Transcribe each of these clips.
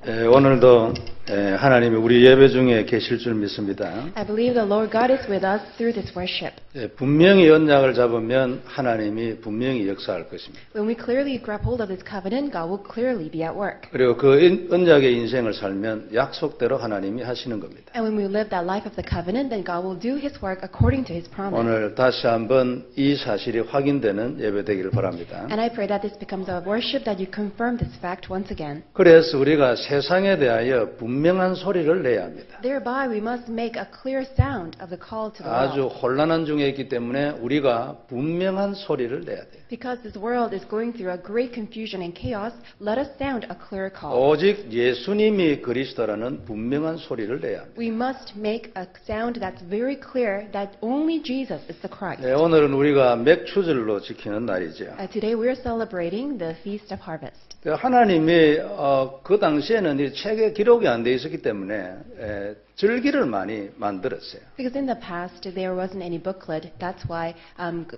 오늘도 하나님이 우리 예배 중에 계실 줄 믿습니다. I believe the Lord God is with us through this worship. 분명히 언약을 잡으면 하나님이 분명히 역사할 것입니다. When we clearly grab hold of this covenant, God will clearly be at work. 그리고 그 언약의 인생을 살면 약속대로 하나님이 하시는 겁니다. And when we live that life of the covenant, then God will do His work according to His promise. 오늘 다시 한번 이 사실이 확인되는 예배 되기를 바랍니다. And I pray that this becomes a worship that you confirm this fact once again. 그래서 우리가 세상에 대하여 분명한 소리를 내야 합니다. Thereby we must make a clear sound of the call to the 아주 law. 혼란한 중에 있기 때문에 우리가 분명한 소리를 내야 돼요. Because this world is going through a great confusion and chaos, let us sound a clear call. 오직 예수님이 그리스도라는 분명한 소리를 내야 합니다. We must make a sound that's very clear that only Jesus is the Christ. 네, 오늘은 우리가 맥추절로 지키는 날이죠. Today we are celebrating the Feast of Harvest. 하나님이 그 당시에는 이 책에 기록이 안 돼 있었기 때문에 절기를 많이 만들었어요. Because in the past there wasn't any booklet. That's why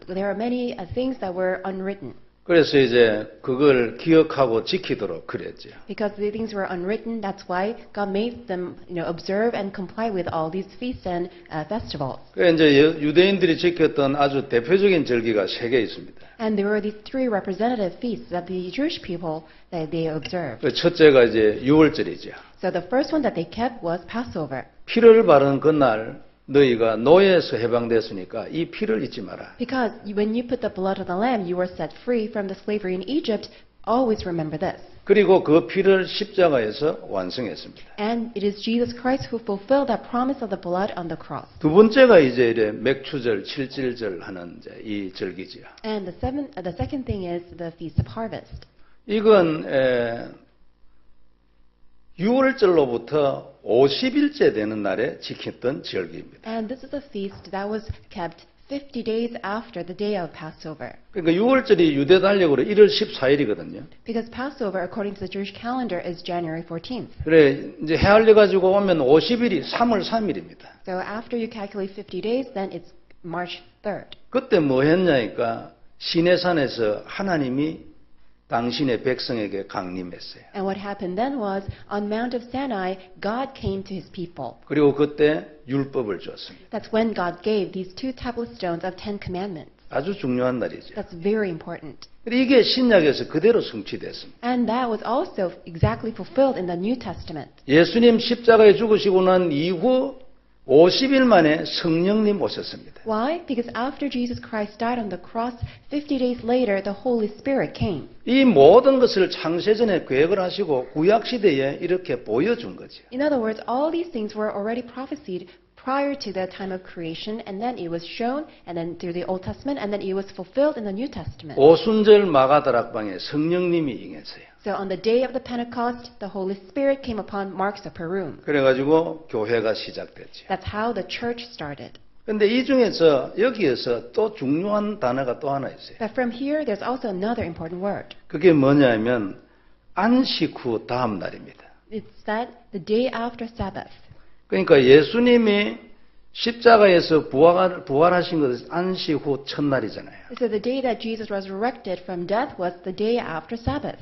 there are many things that were unwritten. 그래서 이제 그걸 기억하고 지키도록 그랬죠. Because the things were unwritten, that's why God made them, observe and comply with all these feasts and festivals. 그 이제 유대인들이 지켰던 아주 대표적인 절기가 세 개 있습니다. And there were these three representative feasts that the Jewish people that they observed. 그 첫째가 이제 유월절이죠. So the first one that they kept was Passover. 피를 바른 그날 너희가 노예에서 해방됐으니까 이 피를 잊지 마라. Because when you put the blood of the lamb, you were set free from the slavery in Egypt. Always remember this. 그리고 그 피를 십자가에서 완성했습니다. And it is Jesus Christ who fulfilled that promise of the blood on the cross. 두 번째가 이제 맥추절, 칠칠절 하는 이제 이 절기지요. And the second thing is the Feast of Harvest. 이건 6월절로부터 50일째 되는 날에 지켰던 절기입니다. And this is a feast that was kept 50 days after the day of Passover. 그러니까 6월절이 유대 달력으로 1월 14일이거든요. Because Passover, according to the Jewish calendar, is January 14th. 그래 이제 헤아려 가지고 오면 50일이 3월 3일입니다. So after you calculate 50 days, then it's March 3rd. 그때 뭐 했냐니까 시내산에서 하나님이 당신의 백성에게 강림했어요. And what happened then was, on Mount of Sinai, God came to His people. 그리고 그때 율법을 줬습니다. That's when God gave these two tablet stones of 10 commandments. 아주 중요한 날이죠. That's very important. 이게 신약에서 그대로 성취됐습니다. And that was also exactly fulfilled in the New Testament. 예수님 십자가에 죽으시고 난 이후 50일 만에 성령님 오셨습니다. Why? Because after Jesus Christ died on the cross, 50 days later, the Holy Spirit came. 이 모든 것을 창세전에 계획을 하시고 구약시대에 이렇게 보여준 거죠. In other words, all these things were already prophesied prior to the time of creation, and then it was shown, and then through the Old Testament, and then it was fulfilled in the New Testament. 오순절 마가다락방에 성령님이 임했어요. So on the day of the Pentecost, the Holy Spirit came upon Mark's upper room. 그래가지고 교회가 시작됐죠. That's how the church started. 근데 이 중에서 여기에서 또 중요한 단어가 또 하나 있어요. But from here, there's also another important word. 그게 뭐냐면 안식 후 다음 날입니다. It's that the day after Sabbath. 그러니까 예수님이 십자가에서 부활하신 것은 안식 후 첫날이잖아요. So the day that Jesus resurrected from death was the day after Sabbath.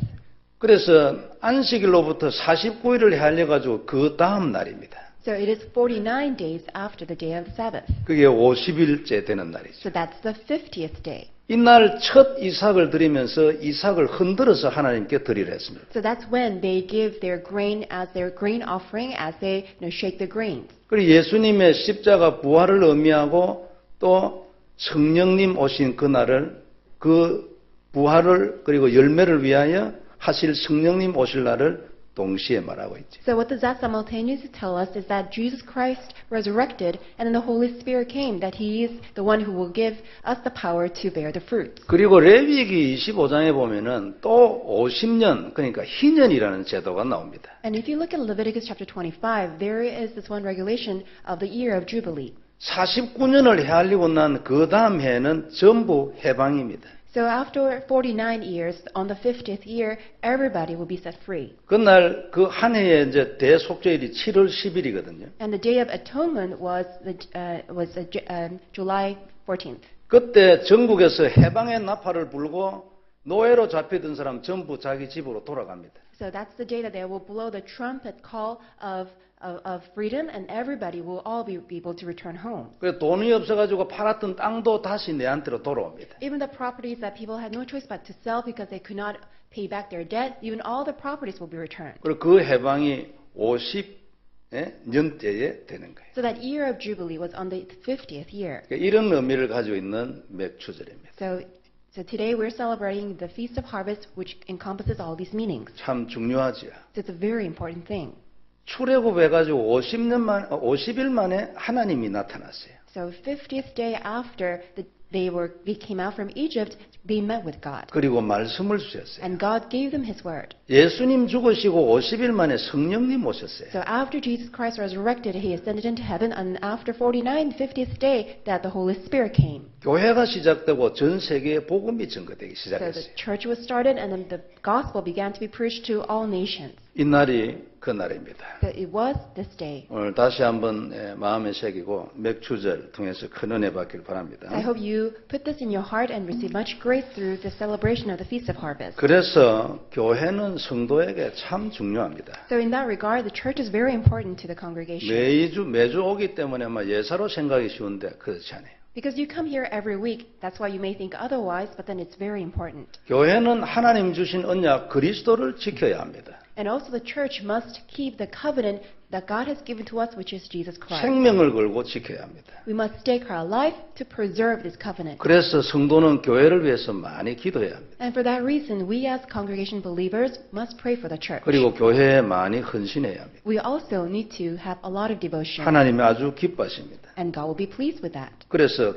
그래서 안식일로부터 49일을 헤아려가지고 그 다음 날입니다. So it is 49 days after the day of Sabbath. 그게 50일째 되는 날이죠. So that's the 50th day. 이날 첫 이삭을 드리면서 이삭을 흔들어서 하나님께 드리려 했습니다. So that's when they give their grain as their grain offering as they shake the grains. 그리고 예수님의 십자가 부활을 의미하고 또 성령님 오신 그날을 그 부활을 그리고 열매를 위하여 하실 성령님 오실 날을 동시에 말하고 있죠. So what does that simultaneously tell us is that Jesus Christ resurrected and then the Holy Spirit came, that He is the one who will give us the power to bear the fruit. 그리고 레위기 25장에 보면은 또 50년 그러니까 희년이라는 제도가 나옵니다. And if you look at Leviticus chapter 25, there is this one regulation of the year of Jubilee. 49년을 헤아리고 난 그 다음 해는 전부 해방입니다. So after 49 years, on the 50th year, everybody will be set free. 그날 그 한 해의 이제 대속죄일이 7월 10일이거든요. And the Day of Atonement was July 14th. 그때 전국에서 해방의 나팔을 불고 노예로 잡히던 사람 전부 자기 집으로 돌아갑니다. So that's the day that they will blow the trumpet call of freedom, and everybody will all be able to return home. 그래서 돈이 없어가지고 팔았던 땅도 다시 내한테로 돌아옵니다. Even the properties that people had no choice but to sell because they could not pay back their debt, even all the properties will be returned. 그리고 그 해방이 50년째에 되는 거예요. So that year of Jubilee was on the 50th year. 그러니까 이런 의미를 가지고 있는 맥추절입니다. So today we're celebrating the Feast of Harvest, which encompasses all these meanings. 참 중요하지요. So it's a very important thing. 출애굽해가지고 50일 만에 하나님이 나타났어요. So 50th day after they came out from Egypt, they met with God. 그리고 말씀을 주셨어요. And God gave them His word. 예수님 죽으시고 50일 만에 성령님 오셨어요. So after Jesus Christ resurrected, He ascended into heaven, and after 50th day, that the Holy Spirit came. 교회가 시작되고 전 세계에 복음이 전거되기 So the 시작했어요. church was started, and then the gospel began to be preached to all nations. 이 날이 그 날입니다. So it was this day. 오늘 다시 한번 마음에 새기고 맥추절 통해서 큰 은혜 받길 바랍니다. I hope you put this in your heart and receive much grace through the celebration of the Feast of Harvest. 그래서 교회는 성도에게 참 중요합니다. So in that regard, the church is very important to the congregation. 매주 오기 때문에 예사로 생각이 쉬운데 그렇지 않아요. Because you come here every week, that's why you may think otherwise, but then it's very important. 교회는 하나님 주신 언약 그리스도를 지켜야 합니다. And also the church must keep the covenant that God has given to us, which is Jesus Christ. 생명을 걸고 지켜야 합니다. We must stake our life to preserve this covenant. 그래서 성도는 교회를 위해서 많이 기도해야 합니다. And for that reason, we as congregation believers must pray for the church. 그리고 교회에 많이 헌신해야 합니다. We also need to have a lot of devotion. 하나님이 아주 기뻐하십니다. And God will be pleased with that. 그래서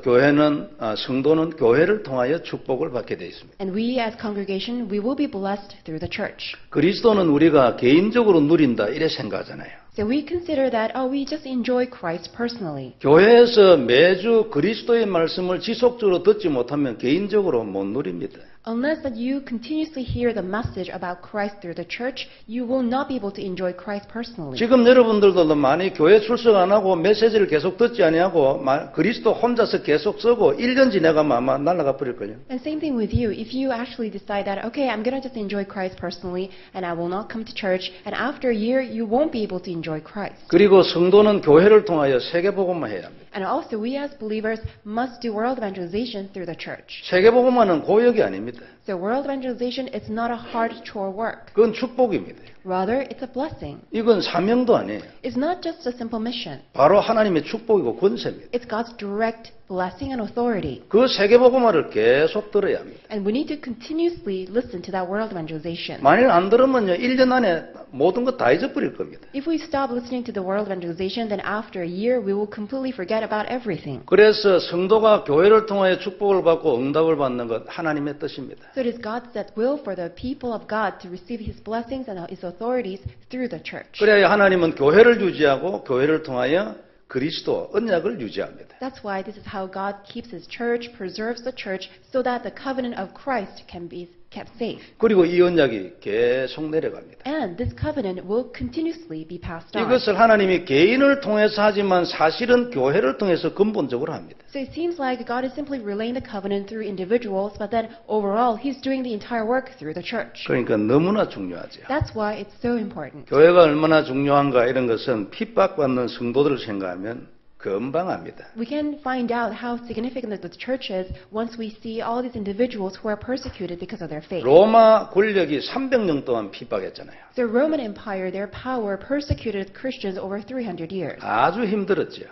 성도는 교회를 통하여 축복을 받게 되어 있습니다. And we as congregation, we will be blessed through the church. 그리스도는 우리가 개인적으로 누린다 이래 생각하잖아요. So we consider that, we just enjoy Christ personally. 교회에서 매주 그리스도의 말씀을 지속적으로 듣지 못하면 개인적으로 못 누립니다. Unless that you continuously hear the message about Christ through the church, you will not be able to enjoy Christ personally. 지금 여러분들도 많이 교회 출석 안 하고 메시지를 계속 듣지 아니하고 그리스도 혼자서 계속 쓰고 1년 지나가면 아마 날아가 버릴걸요. And same thing with you. If you actually decide that, okay, I'm going to just enjoy Christ personally and I will not come to church, and after a year you won't be able to enjoy Christ. 그리고 성도는 교회를 통하여 세계복음만 해야 합니다. And also we as believers must do world evangelization through the church. 세계복음만은 고역이 아닙니다. So world evangelization is not a hard chore work. 그건 축복입니다. Rather, it's a blessing. 이건 사명도 아니에요. It's not just a simple mission. 바로 하나님의 축복이고 권세입니다. It's God's direct blessing and authority. 그 세계복음화를 계속 들어야 합니다. And we need to continuously listen to that world evangelization. 만일 안 들으면요, 1년 안에 모든 것 다 잊어버릴 겁니다. If we stop listening to the world evangelization, then after a year we will completely forget about everything. 그래서 성도가 교회를 통하여 축복을 받고 응답을 받는 것 하나님의 뜻입니다. So it is God's that will for the people of God to receive His blessings and His authorities through the church. 그래야 하나님은 교회를 유지하고 교회를 통하여 그리스도 언약을 유지합니다. That's why this is how God keeps His church, preserves the church, so that the covenant of Christ can be kept safe. 그리고 이 언약이 계속 내려갑니다. And this covenant will continuously be passed on. 이것을 하나님이 개인을 통해서 하지만 사실은 교회를 통해서 근본적으로 합니다. So it seems like God is simply relaying the covenant through individuals, but then overall He's doing the entire work through the church. 그러니까 너무나 중요하죠. That's why it's so important. 교회가 얼마나 중요한가 이런 것은 핍박받는 성도들을 생각하면 금방 압니다. We can find out how significant the church is once we see all these individuals who are persecuted because of their faith. 로마 권력이 300년 동안 핍박했잖아요. The Roman Empire, their power, persecuted Christians over 300 years. 아주 힘들었죠.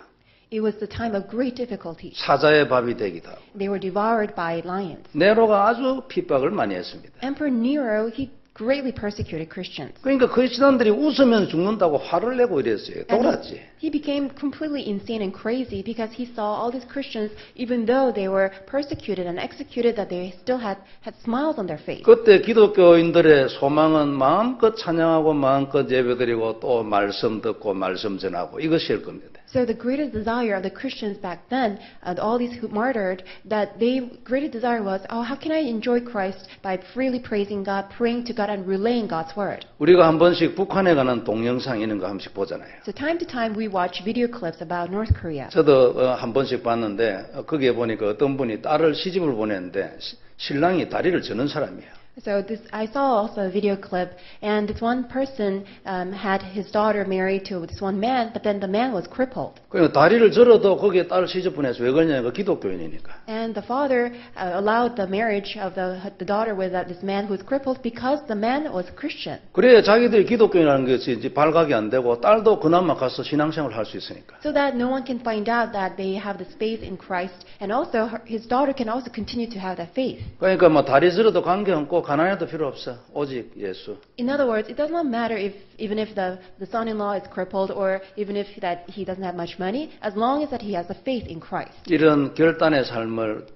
It was the time of great difficulty. 사자의 밥이 되기도 하고. They were devoured by lions. 네로가 아주 핍박을 많이 했습니다. Emperor Nero, he greatly persecuted Christians. 그러니까 크리스천들이 웃으면 죽는다고 화를 내고 이랬어요. 돌았지. He became completely insane and crazy because he saw all these Christians, even though they were persecuted and executed, that they still had smiles on their face. 그때 기독교인들의 소망은 마음껏 찬양하고 마음껏 예배드리고 또 말씀 듣고 말씀 전하고 이것일 겁니다. So the greatest desire of the Christians back then, all these who martyred, that their greatest desire was, how can I enjoy Christ by freely praising God, praying to God, and relaying God's word? 우리가 한 번씩 북한에 관한 동영상 이런 거 한 번씩 보잖아요. So time to time we watch video clips about North Korea. 저도 한 번씩 봤는데 거기에 보니까 어떤 분이 딸을 시집을 보냈는데 신랑이 다리를 저는 사람이에요. So I saw also a video clip, and this one person had his daughter married to this one man, but then the man was crippled. 그러니까 다리를 절어도 거기에 딸을 시집 보내서 왜 그러냐? 그 기독교인이니까. And the father allowed the marriage of the daughter with this man who was crippled because the man was Christian. 그래야 자기들이 기독교인이라는 것이 이제 발각이 안 되고 딸도 그나마 가서 신앙생활을 할 수 있으니까. So that no one can find out that they have this faith in Christ, and also his daughter can also continue to have that faith. 그러니까 뭐 다리 절어도 관계없고 가난해도 필요 없어. 오직 예수. In other words, it does not matter even if the son-in-law is crippled or even if that he doesn't have much money, as long as that he has a faith in Christ. 이런 결단의 삶을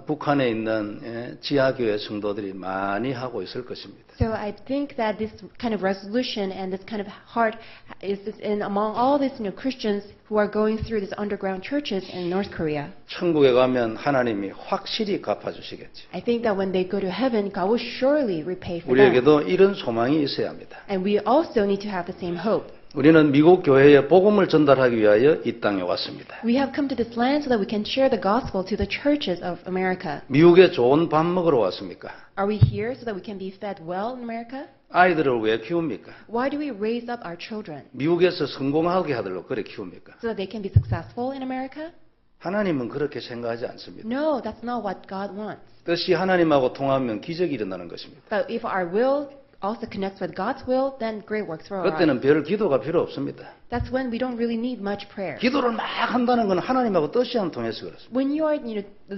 북한에 있는 지하교회 성도들이 많이 하고 있을 것입니다. So I think that this kind of resolution and this kind of heart is among all these Christians who are going through these underground churches in North Korea. 천국에 가면 하나님이 확실히 갚아주시겠지. I think that when they go to heaven, God will surely repay for them. 우리에게도 이런 소망이 있어야 합니다. And we also need to have the same hope. 우리는 미국 교회에 복음을 전달하기 위하여 이 땅에 왔습니다. We have come to this land so that we can share the gospel to the churches of America. 미국에 좋은 밥 먹으러 왔습니까? Are we here so that we can be fed well in America? 아이들을 왜 키웁니까? Why do we raise up our children? 미국에서 성공하게 하도록 그래 키웁니까? So that they can be successful in America? 하나님은 그렇게 생각하지 않습니다. No, that's not what God wants. 뜻이 하나님하고 통하면 기적이 일어나는 것입니다. But if our will also connects with God's will, then great works will arise. 그때는 별 기도가 필요 없습니다. That's when we don't really need much prayer. 기도를 막 한다는 건 하나님하고 뜻이 안 통해서 그렇습니다. When you are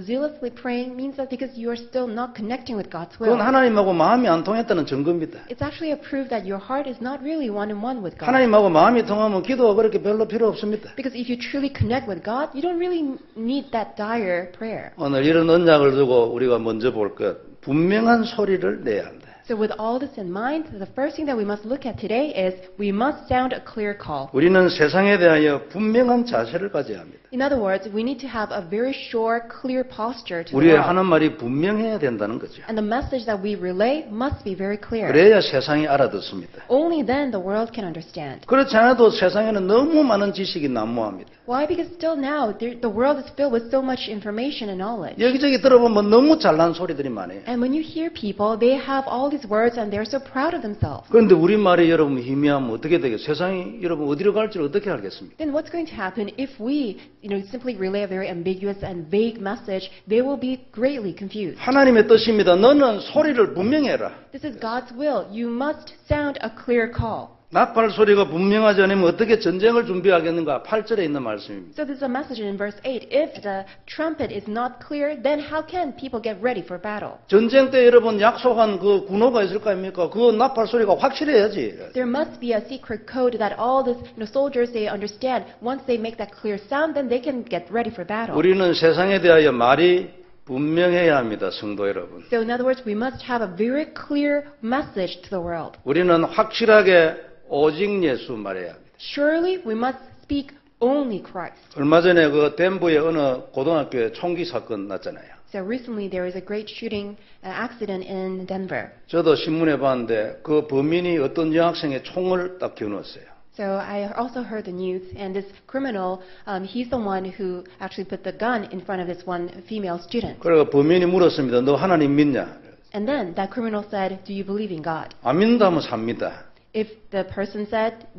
zealously praying means that because you are still not connecting with God's will. 그건 하나님하고 마음이 안 통했다는 증거입니다. It's actually a proof that your heart is not really one-on-one with God. 하나님하고 마음이 통하면 기도가 그렇게 별로 필요 없습니다. Because if you truly connect with God, you don't really need that dire prayer. 오늘 이런 언약을 두고 우리가 먼저 볼 것, 분명한 소리를 내야 한다. So with all this in mind, the first thing that we must look at today is we must sound a clear call. 우리는 세상에 대하여 분명한 자세를 가져야 합니다. In other words, we need to have a very sure, clear posture to the 우리의 world. 하는 말이 분명해야 된다는 거죠. And the message that we relay must be very clear. 그래야 세상이 알아듣습니다. Only then the world can understand. 그렇지 않아도 세상에는 너무 많은 지식이 난무합니다. Why? Because still now, the world is filled with so much information and knowledge. 여기저기 들어보면 너무 잘난 소리들이 많아요. And when you hear people, they have all these words and they're so proud of themselves. 그런데 우리말이 여러분 희미하면 어떻게 되겠어요? 세상이 여러분 어디로 갈지 어떻게 알겠습니까? Then what's going to happen if we, simply relay a very ambiguous and vague message? They will be greatly confused. 하나님의 뜻입니다. 너는 소리를 분명히 해라. This is God's will. You must sound a clear call. 나팔 소리가 분명하지 않으면 어떻게 전쟁을 준비하겠는가? 8절에 있는 말씀입니다. So there's a message in verse 8. If the trumpet is not clear, then how can people get ready for battle? 전쟁 때 여러분 약속한 그 군호가 있을 거 아닙니까? 그 나팔 소리가 확실해야지. There must be a secret code that all the soldiers, they understand. Once they make that clear sound, then they can get ready for battle. 우리는 세상에 대하여 말이 분명해야 합니다, 성도 여러분. So in other words, we must have a very clear message to the world. 우리는 확실하게 오직 예수 말해야 합니다. Surely we must speak only Christ. 얼마 전에 그 덴버의 어느 고등학교에 총기 사건 났잖아요. So recently there was a great shooting accident in Denver. 저도 신문에 봤는데 그 범인이 어떤 여학생의 총을 딱 겨누었어요. So I also heard the news, and this criminal, he's the one who actually put the gun in front of this one female student. 그래서 범인이 물었습니다. 너 하나님 믿냐? And then that criminal said, "Do you believe in God?" 안 믿는다면 삽니다. If the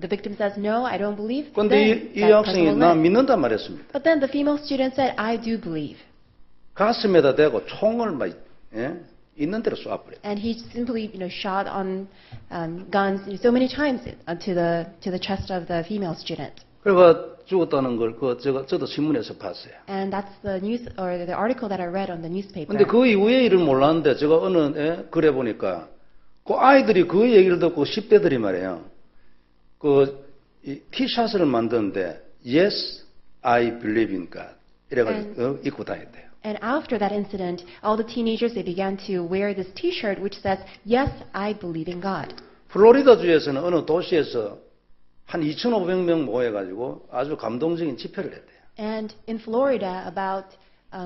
victim says, "No, I don't believe," 그런데 then 이 that person 학생이 will 나 live. 믿는다 말했습니다. But then the female student said, "I do believe." 가슴에다 대고 총을 막 있는 대로 쏴버려. And he simply, shot on guns so many times to the chest of the female student. 그래가 죽었다는 걸 저도 신문에서 봤어요. And that's the news or the article that I read on the newspaper. 근데 그 이후에 일을 몰랐는데 제가 어느 글에 보니까 그 아이들이 그 얘기를 듣고 10대들이 말이에요. 그 티셔츠를 만드는데 Yes, I believe in God 이래가지고 입고 다녔대요. And after that incident, all the teenagers, they began to wear this T-shirt which says, "Yes, I believe in God." 플로리다 주에서는 어느 도시에서 한 2,500명 모여가지고 아주 감동적인 집회를 했대요. And in Florida,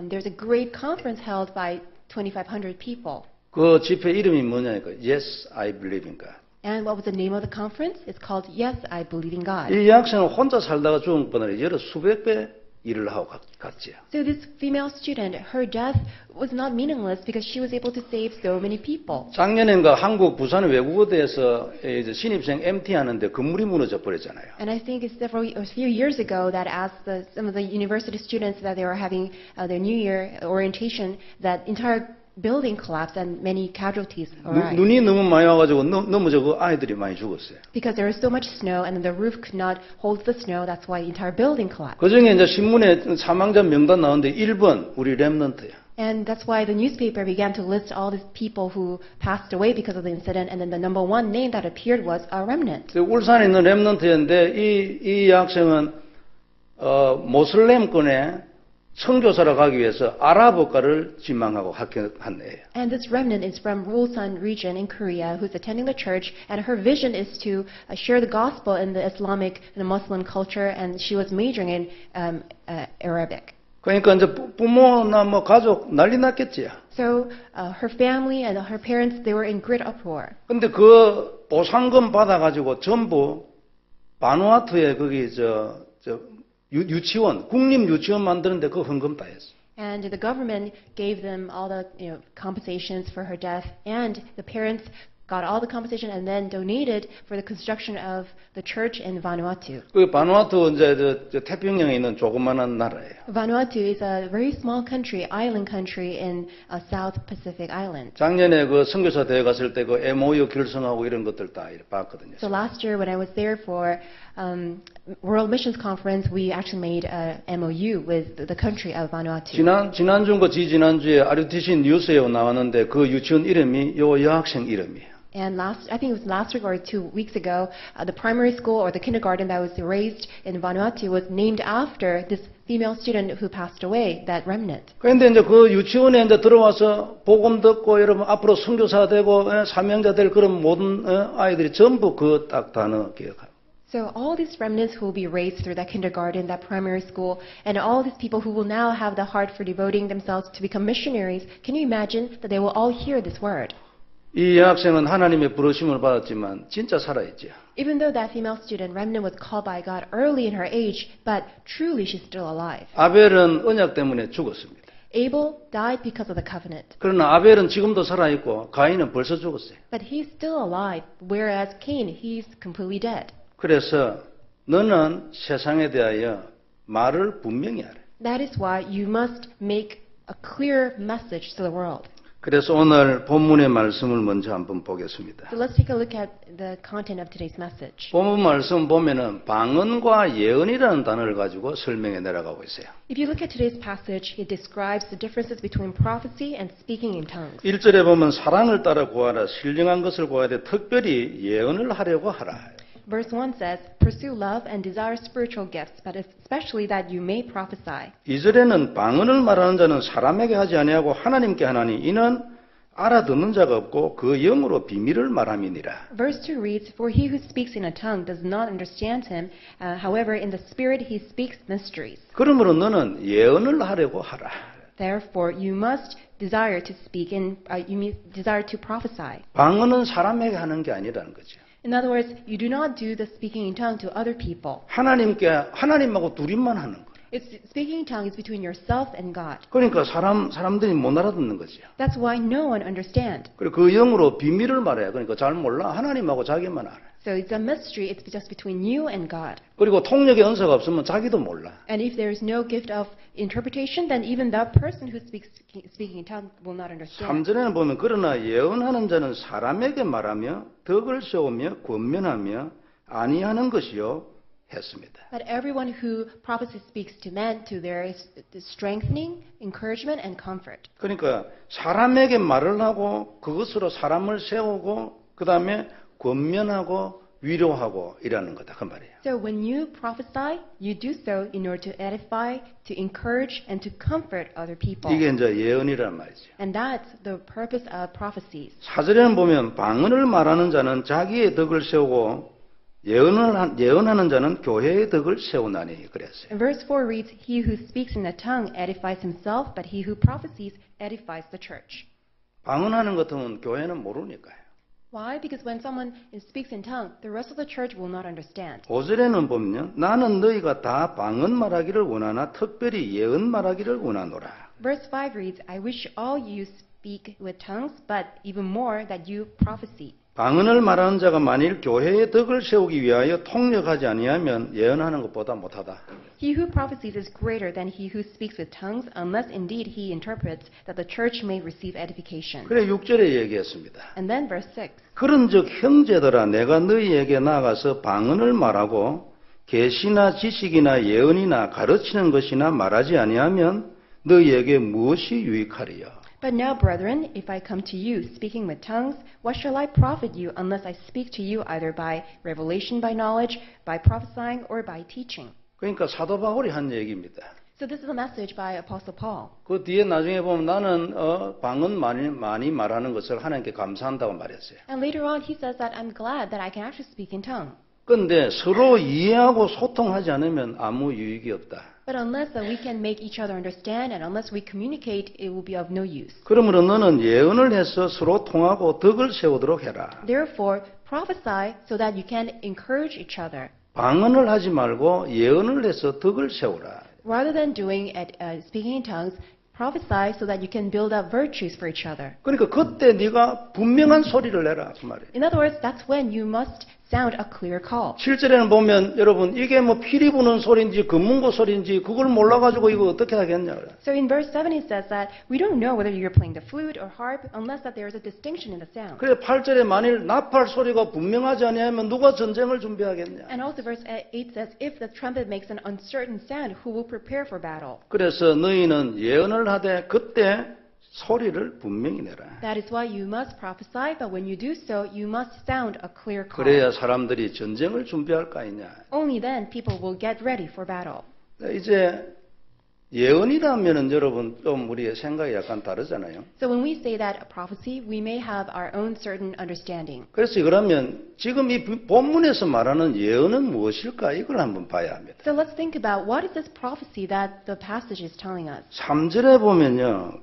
there's a great conference held by 2,500 people. 그 집회 이름이 뭐냐니까 Yes, I believe in God. And what was the name of the conference? It's called Yes, I Believe in God. 이 여학생은 혼자 살다가 죽은 것보다 여러 수백 배 일을 하고 갔지요. So this female student, her death was not meaningless because she was able to save so many people. 작년엔가 한국 부산 외국어대에서 이제 신입생 MT 하는데 건물이 무너져 버렸잖아요. And I think it's a few years ago that as some of the university students that they were having their New Year orientation, that entire building collapsed and many casualties arrived. 눈이 너무 많이 와가지고 넘어져 그 아이들이 많이 죽었어요. Because there was so much snow and the roof could not hold the snow, that's why the entire building collapsed. 그 중에 이제 신문에 사망자 명단 나오는데 1번 우리 렘넌트야. And that's why the newspaper began to list all these people who passed away because of the incident, and then the number one name that appeared was a remnant. 울산에 있는 렘넌트였는데 이 여학생은 모슬렘권에 선교사로 가기 위해서 아랍어과를 지망하고 합격한 애예요. And this remnant is from Ulsan region in Korea, who's attending the church, and her vision is to share the gospel in the Islamic and the Muslim culture, and she was majoring in Arabic. 그러니까 이제 부모나 뭐 가족 난리 났겠지요. So her family and her parents, they were in great uproar. 근데 그 보상금 받아가지고 전부 바누아투에 거기 유치원, 국립 유치원 만드는데 그 헌금 다 했어. And the government gave them all the compensations for her death, and the parents got all the compensation and then donated for the construction of the church in Vanuatu. 그 바누아투 이제 태평양에 있는 조그마한 나라예요. Vanuatu is a very small country, island country in South Pacific Island. 작년에 그 선교사 대회 갔을 때 그 MOU 결성하고 이런 것들 다 봤거든요. So last year when I was there for World Missions Conference, we actually made a MOU with the country of Vanuatu. 지난주인가 지난주에 RUTC 뉴스에 나왔는데 그 유치원 이름이 요 여학생 이름이에요. And I think it was last week or 2 weeks ago, the primary school or the kindergarten that was raised in Vanuatu was named after this female student who passed away, that remnant. 그런데 이제 그 유치원에 이제 들어와서 복음 듣고 여러분 앞으로 선교사 되고 사명자 될 그런 모든 아이들이 전부 그 딱 단어 기억하고. So all these remnants who will be raised through that kindergarten, that primary school, and all these people who will now have the heart for devoting themselves to become missionaries, can you imagine that they will all hear this word? 이 여학생은 하나님의 부르심을 받았지만 진짜 살아있죠. Even though that female student, remnant, was called by God early in her age, but truly she's still alive. 아벨은 언약 때문에 죽었습니다. Abel died because of the covenant. 그러나 아벨은 지금도 살아있고 가인은 벌써 죽었어요. But he's still alive, whereas Cain, he's completely dead. 그래서 너는 세상에 대하여 말을 분명히 하라. That is why you must make a clear message to the world. 그래서 오늘 본문의 말씀을 먼저 한번 보겠습니다. So let's take a look at the content of today's message. 본문 말씀 보면은 방언과 예언이라는 단어를 가지고 설명해 내려가고 있어요. If you look at today's passage, it describes the differences between prophecy and speaking in tongues. 1절에 보면 사랑을 따라 구하라, 신령한 것을 구해야 돼, 특별히 예언을 하려고 하라. Verse 1 says, pursue love and desire spiritual gifts, but especially that you may prophesy. 2절에는 방언을 말하는 자는 사람에게 하지 아니하고 하나님께 하나니 이는 알아듣는 자가 없고 그 영으로 비밀을 말함이니라. Verse 2 reads, for he who speaks in a tongue does not understand him, however in the spirit he speaks mysteries. 그러므로 너는 예언을 하려고 하라. Therefore you must desire to speak in, you desire to prophesy. 방언은 사람에게 하는 게 아니라는 거죠. In other words, you do not do the speaking in tongue to other people. 하나님하고 둘이만 하는 거예요. It's speaking in tongue is between yourself and God. 그러니까 사람들이 못 알아듣는 거죠. That's why no one understands. 그리고 그 영으로 비밀을 말해요. 그러니까 잘 몰라. 하나님하고 자기만 알아요. So it's a mystery. It's just between you and God. 그리고 통역의 은사가 없으면 자기도 몰라. And if there is no gift of interpretation, then even that person who speaking in tongue will not understand. 3절에는 보면 그러나 예언하는 자는 사람에게 말하며 덕을 세우며 권면하며 아니하는 것이요 했습니다. But everyone who prophesies speaks to men to their strengthening, encouragement, and comfort. 그러니까 사람에게 말을 하고 그것으로 사람을 세우고 그 다음에 권면하고 위로하고 이라는 거다 그 말이에요. So when you prophesy, you do so in order to edify, to encourage, and to comfort other people. 이게 이제 예언이란 말이죠. And that's the purpose of prophecies. 4절에는 보면 방언을 말하는 자는 자기의 덕을 세우고 예언하는 자는 교회의 덕을 세우나니 그랬어요. And verse 4 reads, he who speaks in a tongue edifies himself, but he who prophesies edifies the church. 방언하는 것 같으면 교회는 모르니까요. Why? Because when someone speaks in tongues, the rest of the church will not understand. 5절에는 보면요. 나는 너희가 다 방언 말하기를 원하나 특별히 예언 말하기를 원하노라. Verse 5 reads, I wish all you speak with tongues, but even more that you prophesy. 방언을 말하는 자가 만일 교회의 덕을 세우기 위하여 통역하지 아니하면 예언하는 것보다 못하다. He who prophesies is greater than he who speaks with tongues, unless indeed he interprets that the church may receive edification. 그래 6절에 얘기했습니다. And then verse 6. 그런즉 형제들아 내가 너희에게 나가서 방언을 말하고 계시나 지식이나 예언이나 가르치는 것이나 말하지 아니하면 너희에게 무엇이 유익하리요? But now, brethren, if I come to you speaking with tongues, what shall I profit you unless I speak to you either by revelation, by knowledge, by prophesying, or by teaching? 그러니까 사도 바울이 한 얘기입니다. So this is a message by Apostle Paul. 그 뒤에 나중에 보면 나는 방언 많이 말하는 것을 하나님께 감사한다고 말했어요. And later on, he says that I'm glad that I can actually speak in tongues. 그런데 서로 이해하고 소통하지 않으면 아무 유익이 없다. But unless we can make each other understand and unless we communicate, it will be of no use. 그러므로 너는 예언을 해서 서로 통하고 덕을 세우도록 해라. Therefore, prophesy so that you can encourage each other. 방언을 하지 말고 예언을 해서 덕을 세우라. Rather than speaking in tongues, prophesy so that you can build up virtues for each other. 그러니까 그때 네가 분명한 소리를 내라 그 말이에요. In other words, that's when you must sound a clear call. 7절에는 보면 여러분 이게 뭐 피리 부는 소리인지 금문고 소리인지 그걸 몰라가지고 이거 어떻게 하겠냐. So in verse 7 it says that we don't know whether you're playing the flute or harp unless that there is a distinction in the sound. 그래 8절에 만일 나팔 소리가 분명하지 아니하면 누가 전쟁을 준비하겠냐. And also verse 8 says if the trumpet makes an uncertain sound, who will prepare for battle? 그래서 너희는 예언을 하되 그때 소리를 분명히 내라. That is why you must prophesy, but when you do so, you must sound a clear call. 그래야 사람들이 전쟁을 준비할 거 아니냐. Only then people will get ready for battle. 이제 예언이라면은 여러분 좀 우리의 생각이 약간 다르잖아요. So when we say that a prophecy, we may have our own certain understanding. 그래서 그러면 지금 이 본문에서 말하는 예언은 무엇일까? 이걸 한번 봐야 합니다. So let's think about what is this prophecy that the passage is telling us. 3절에 보면요.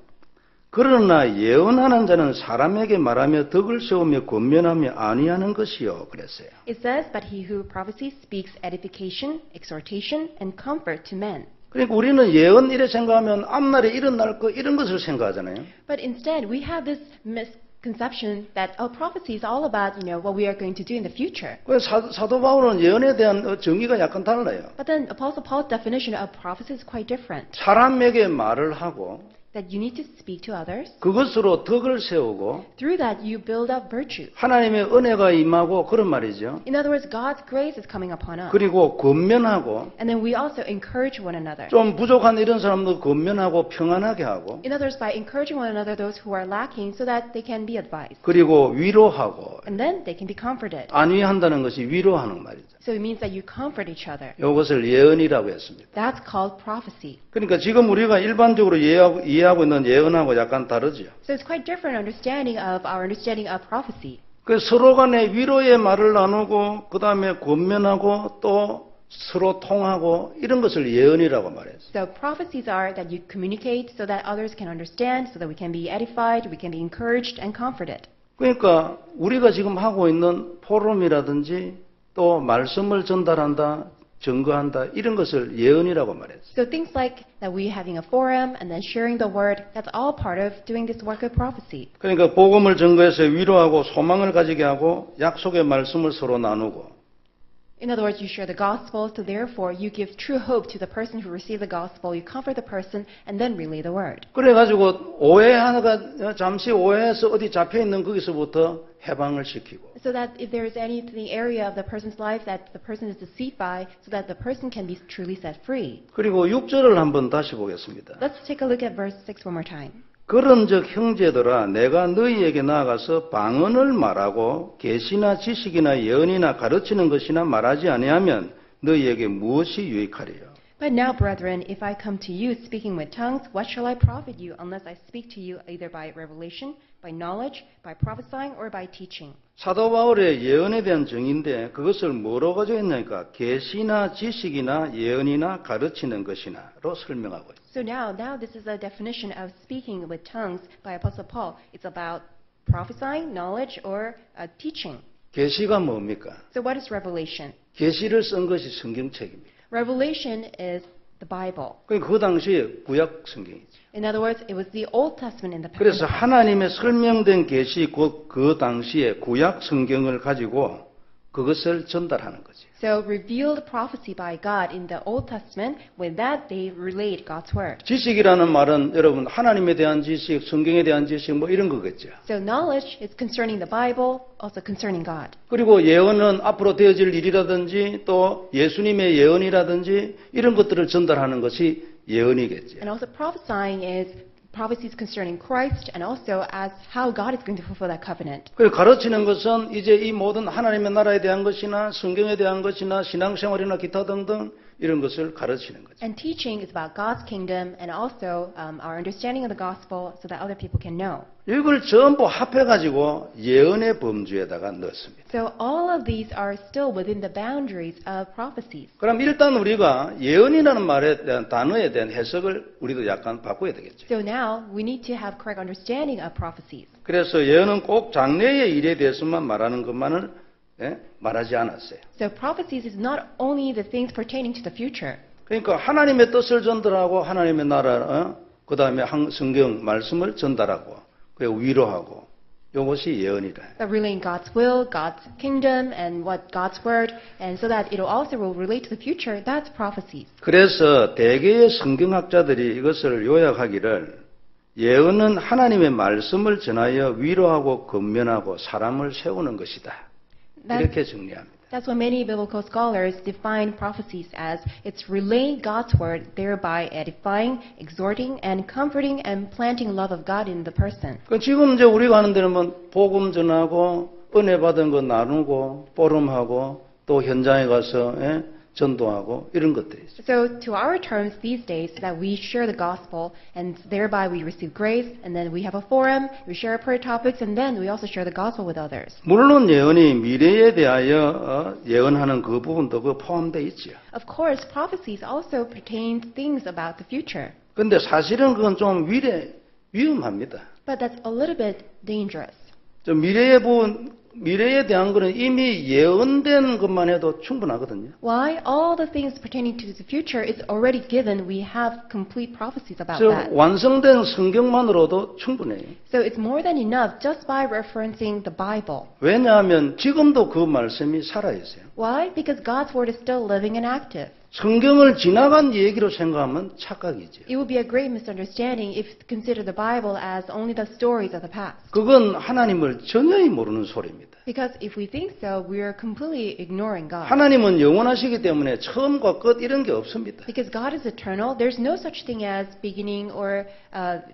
그러나 예언하는 자는 사람에게 말하며 덕을 세우며 권면하며 아니하는 것이요. 그랬어요. It says, but he who prophesies speaks edification, exhortation, and comfort to men. 그러니까 우리는 예언 이래 생각하면 앞날에 일어날 거 이런 것을 생각하잖아요. But instead, we have this misconception that prophecy is all about, what we are going to do in the future. 그래서 사도 바울은 예언에 대한 정의가 약간 달라요. But then Apostle Paul's definition of prophecy is quite different. 사람에게 말을 하고 That you need to speak to others. 그것으로 덕을 세우고 Through that, you build up virtue. 하나님의 은혜가 임하고 그런 말이죠. In other words, God's grace is coming upon us. 그리고 권면하고 And then we also encourage one another. 좀 부족한 이런 사람도 권면하고 평안하게 하고 In other words, by encouraging one another, those who are lacking, so that they can be advised. 그리고 위로하고 And then they can be comforted. 안위한다는 것이 위로하는 말이죠. So it means that you comfort each other. 이것을 예언이라고 했습니다. That's called prophecy. 그러니까 지금 우리가 일반적으로 이해하고 있는 예언하고 약간 다르죠. So it's quite different understanding of our understanding of prophecy. 그 서로 간에 위로의 말을 나누고 그 다음에 권면하고 또 서로 통하고 이런 것을 예언이라고 말했어요. So prophecies are that you communicate so that others can understand, so that we can be edified, we can be encouraged and comforted. 그러니까 우리가 지금 하고 있는 포럼이라든지 또 말씀을 전달한다, 증거한다 이런 것을 예언이라고 말했어요. So things like that we having a forum and then sharing the word, that's all part of doing this work of prophecy. 그러니까 복음을 증거해서 위로하고 소망을 가지게 하고 약속의 말씀을 서로 나누고 In other words, you share the gospel, so therefore you give true hope to the person who received the gospel, you comfort the person, and then relay the word. 그래가지고 오해하다가 잠시 오해해서 어디 잡혀있는 거기서부터 해방을 시키고 So that if there is any area of the person's life that the person is deceived by, so that the person can be truly set free. 그리고 6절을 한번 다시 보겠습니다. Let's take a look at verse 6 one more time. 그런즉 형제들아 내가 너희에게 나아가서 방언을 말하고 계시나 지식이나 예언이나 가르치는 것이나 말하지 아니하면 너희에게 무엇이 유익하리요? But now, brethren, if I come to you speaking with tongues, what shall I profit you unless I speak to you either by revelation, by knowledge, by prophesying, or by teaching? 사도 바울의 예언에 대한 정의인데 그것을 뭐로 가져있냐니까 계시나 지식이나 예언이나 가르치는 것이나로 설명하고 있어요. So now this is a definition of speaking with tongues by Apostle Paul. It's about prophesying, knowledge, or teaching. 계시가 뭡니까? So what is revelation? 계시를 쓴 것이 성경책입니다. Revelation is the Bible. 그 당시에 구약 성경이죠. In other words, it was the Old Testament in the past. 그래서 하나님의 설명된 계시 곧 그 당시에 구약 성경을 가지고 그것을 전달하는 거죠. So revealed prophecy by God in the Old Testament, with that they relayed God's word. 지식이라는 말은 여러분 하나님에 대한 지식, 성경에 대한 지식 뭐 이런 거겠죠. So knowledge is concerning the Bible, also concerning God. 그리고 예언은 앞으로 되어질 일이라든지 또 예수님의 예언이라든지 이런 것들을 전달하는 것이 예언이겠죠. And also prophesying is prophecies concerning Christ and also as how God is going to fulfill that covenant. 그리고 가르치는 것은 이제 이 모든 하나님의 나라에 대한 것이나 성경에 대한 것이나 신앙생활이나 기타 등등 이런 것을 가르치는 거죠. And teaching is about God's kingdom and also our understanding of the gospel so that other people can know. 이걸 전부 합해가지고 예언의 범주에다가 넣습니다. So all of these are still within the boundaries of prophecies. 그럼 일단 우리가 예언이라는 말에 대한 단어에 대한 해석을 우리도 약간 바꿔야 되겠죠. So now we need to have correct understanding of prophecies. 그래서 예언은 꼭 장래의 일에 대해서만 말하는 것만을 말하지 않았어요. So prophecies is not only the things pertaining to the future. 그러니까 하나님의 뜻을 전달하고 하나님의 나라, 그 다음에 성경 말씀을 전달하고 그리고 위로하고 이것이 예언이다. But relaying God's will, God's kingdom, and what God's word, and so that it also will relate to the future, that's prophecies. 그래서 대개의 성경학자들이 이것을 요약하기를 예언은 하나님의 말씀을 전하여 위로하고 권면하고 사람을 세우는 것이다. 이렇게 정리합니다. That's what many biblical scholars define prophecies as. It's relaying God's word, thereby edifying, exhorting, and comforting and planting love of God in the person. 지금 이제 우리가 하는 데는 뭐 복음 전하고 은혜 받은 거 나누고 포럼하고 또 현장에 가서 전도하고 이런 것들이죠. So to our terms these days that we share the gospel and thereby we receive grace and then we have a forum, we share our prayer topics and then we also share the gospel with others. 물론 예언이 미래에 대하여 예언하는 그 부분도 그 포함되어 있죠. Of course, prophecies also pertain things about the future. 근데 사실은 그건 좀 위험합니다. But that's a little bit dangerous. 미래에 대한 거는 이미 예언된 것만 해도 충분하거든요. Why? All the things pertaining to the future is already given. We have complete prophecies about 즉 that. 완성된 성경만으로도 충분해요. So it's more than enough just by referencing the Bible. 왜냐하면 지금도 그 말씀이 살아있어요. Why? Because God's word is still living and active. 성경을 지나간 얘기로 생각하면 착각이죠. It would be a great misunderstanding if you consider the Bible as only the stories of the past. 그건 하나님을 전혀 모르는 소리입니다. Because if we think so, we are completely ignoring God. 하나님은 영원하시기 때문에 처음과 끝 이런 게 없습니다. Because God is eternal, there's no such thing as beginning or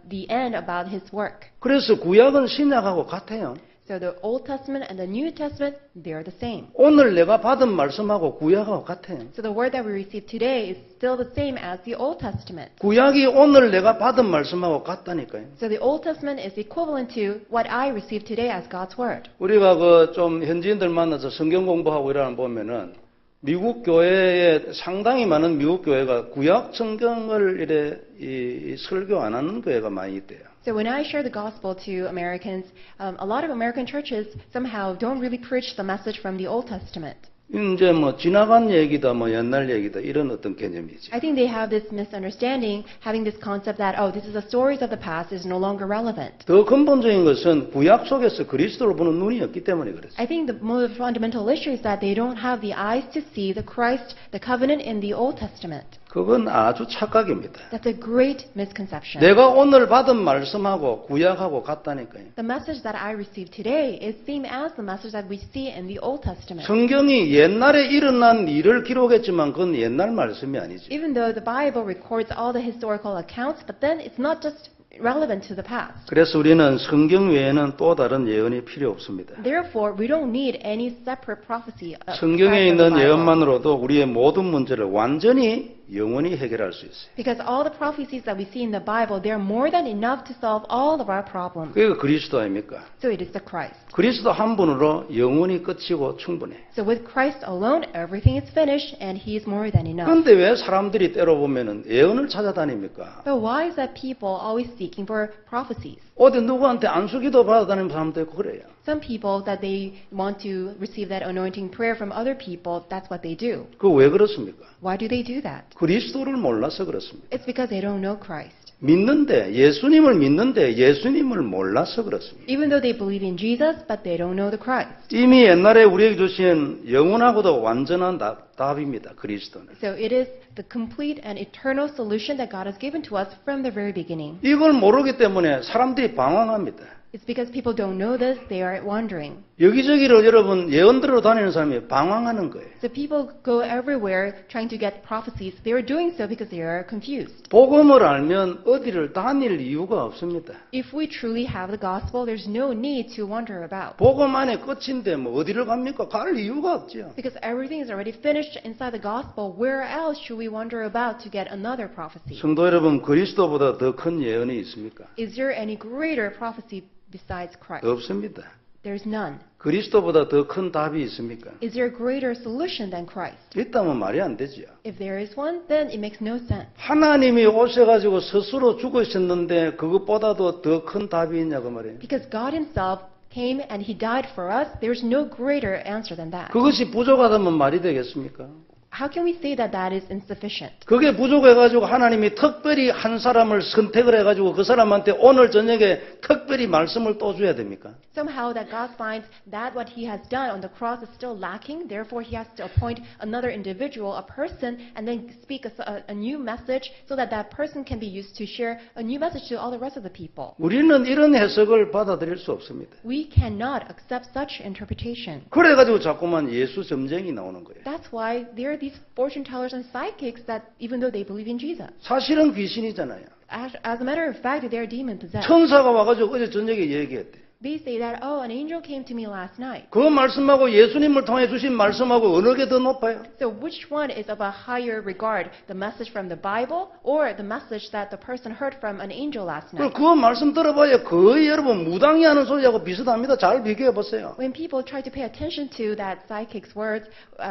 the end about His work. 그래서 구약은 신약하고 같아요. So the Old Testament and the New Testament, they are the same. 오늘 내가 받은 말씀하고 구약하고 같아요. So the word that we receive today is still the same as the Old Testament. 구약이 오늘 내가 받은 말씀하고 같다니까요. So the Old Testament is equivalent to what I receive today as God's word. 우리가 좀 현지인들 만나서 성경 공부하고 이러는 보면은 미국 교회에 상당히 많은 미국 교회가 구약 성경을 이래 설교 안 하는 교회가 많이 있대요. So when I share the gospel to Americans, a lot of American churches somehow don't really preach the message from the Old Testament. 이제 지나간 얘기다, 옛날 얘기다 이런 어떤 개념이죠. I think they have this misunderstanding, having this concept that this is the stories of the past is no longer relevant. 더 근본적인 것은 구약 속에서 그리스도를 보는 눈이 없기 때문에 그렇습니다. I think the more fundamental issue is that they don't have the eyes to see the Christ, the covenant in the Old Testament. 그건 아주 착각입니다. That's a great misconception. 내가 오늘 받은 말씀하고 구약하고 같다니까요. The message that I receive today is same as the message that we see in the Old Testament. 성경이 옛날에 일어난 일을 기록했지만 그건 옛날 말씀이 아니죠. Even though the Bible records all the historical accounts, but then it's not just relevant to the past. 그래서 우리는 성경 외에는 또 다른 예언이 필요 없습니다. Therefore, we don't need any separate prophecy. 성경에 있는 예언만으로도 우리의 모든 문제를 완전히 영원히 해결할 수 있어요. Because all the prophecies that we see in the Bible, they're more than enough to solve all of our problems. 그게 그리스도 아닙니까? So it is the Christ. 그리스도 한 분으로 영원히 끝이고 충분해. So with Christ alone, everything is finished and He is more than enough. 그런데 왜 사람들이 때로 보면은 예언을 찾아다닙니까? But why is that people always seeking for prophecies? 어디 누구한테 안수기도 받아다니는 사람도 있고 그래요. Some people that they want to receive that anointing prayer from other people, that's what they do. 그 왜 그렇습니까? Why do they do that? 그리스도를 몰라서 그렇습니다. It's because they don't know Christ. 믿는데 예수님을 몰라서 그렇습니다. Even though they believe in Jesus, but they don't know the Christ. 이미 옛날에 우리에게 주신 영원하고도 완전한 답입니다. 그리스도는. So it is the complete and eternal solution that God has given to us from the very beginning. 이걸 모르기 때문에 사람들이 방황합니다. It's because people don't know this, they are wondering. 여기저기를 여러분 예언들으로 다니는 사람이 방황하는 거예요. So people go everywhere trying to get prophecies. They are doing so because they are confused. 복음을 알면 어디를 다닐 이유가 없습니다. If we truly have the gospel, there's no need to wander about. 복음 안에 끝인데 뭐 어디를 갑니까? 갈 이유가 없죠. Because everything is already finished inside the gospel, where else should we wander about to get another prophecy? 성도 여러분, 그리스도보다 더 큰 예언이 있습니까? Is there any greater prophecy besides Christ? 없습니다. There's none. 그리스도보다 더 큰 답이 있습니까? Is there a greater solution than Christ? 있다면 말이 안 되죠. If there is one, then it makes no sense. 하나님이 오셔가지고 스스로 죽으셨는데 그것보다도 더 큰 답이 있냐고 말이에요. Because God Himself came and He died for us, there's no greater answer than that. 그것이 부족하다면 말이 되겠습니까? How can we say that that is insufficient? 그게 부족해가지고 하나님이 특별히 한 사람을 선택을 해가지고 그 사람한테 오늘 저녁에 특별히 말씀을 또 줘야 됩니까? Somehow that God finds that what He has done on the cross is still lacking, therefore He has to appoint another individual, a person, and then speak a new message so that that person can be used to share a new message to all the rest of the people. 우리는 이런 해석을 받아들일 수 없습니다. We cannot accept such interpretation. 그래가지고 자꾸만 예수 점쟁이 나오는 거예요. That's why there are these fortune tellers and psychics that even though they believe in Jesus. 사실은 귀신이잖아요. As a matter of fact, they are demon possessed. 천사가 와가지고 어제 저녁에 얘기했대. They say that, oh, an angel came to me last night. 그 말씀하고 예수님을 통해 주신 말씀하고 어느 게 더 높아요? So which one is of a higher regard, the message from the Bible or the message that the person heard from an angel last night? 그 말씀 들어봐야 거의 여러분 무당이 하는 소리하고 비슷합니다. 잘 비교해 보세요. When people try to pay attention to that psychic's words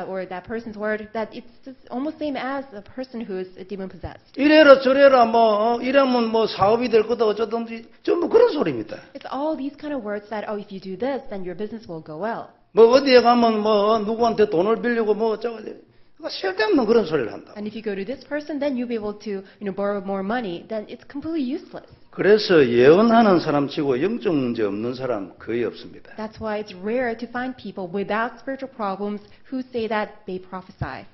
or that person's word, that it's almost same as a person who is demon possessed. 이래라 저래라 이러면 사업이 될 거다 어쩌든지 전부 그런 소리입니다. It's all these kind of words that, oh, if you do this, then your business will go well. 어디에 가면 누구한테 돈을 빌리고 어쩌고 쓸데없는 그런 소리를 한다. And if you go to this person, then you'll be able to, borrow more money. Then it's completely useless. 그래서 예언하는 사람치고 영적 문제 없는 사람 거의 없습니다. That's why it's rare to find people without spiritual problems who say that they prophesy.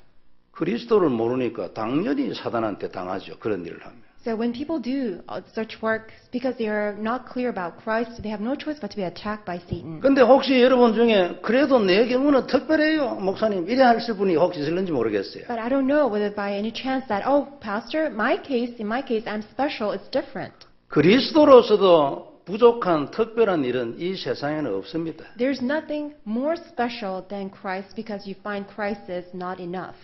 그리스도를 모르니까 당연히 사단한테 당하죠. 그런 일을 하면. So when people do such work, because they are not clear about Christ, they have no choice but to be attacked by Satan. 근데 혹시 여러분 중에 그래도 내 경우는 특별해요. 목사님 이래 하실 분이 혹시 있을는지 모르겠어요. But I don't know whether by any chance that, oh, Pastor, in my case, I'm special, it's different. 그리스도로서도 부족한 특별한 일은 이 세상에는 없습니다. There's nothing more special than Christ because you find Christ is not enough.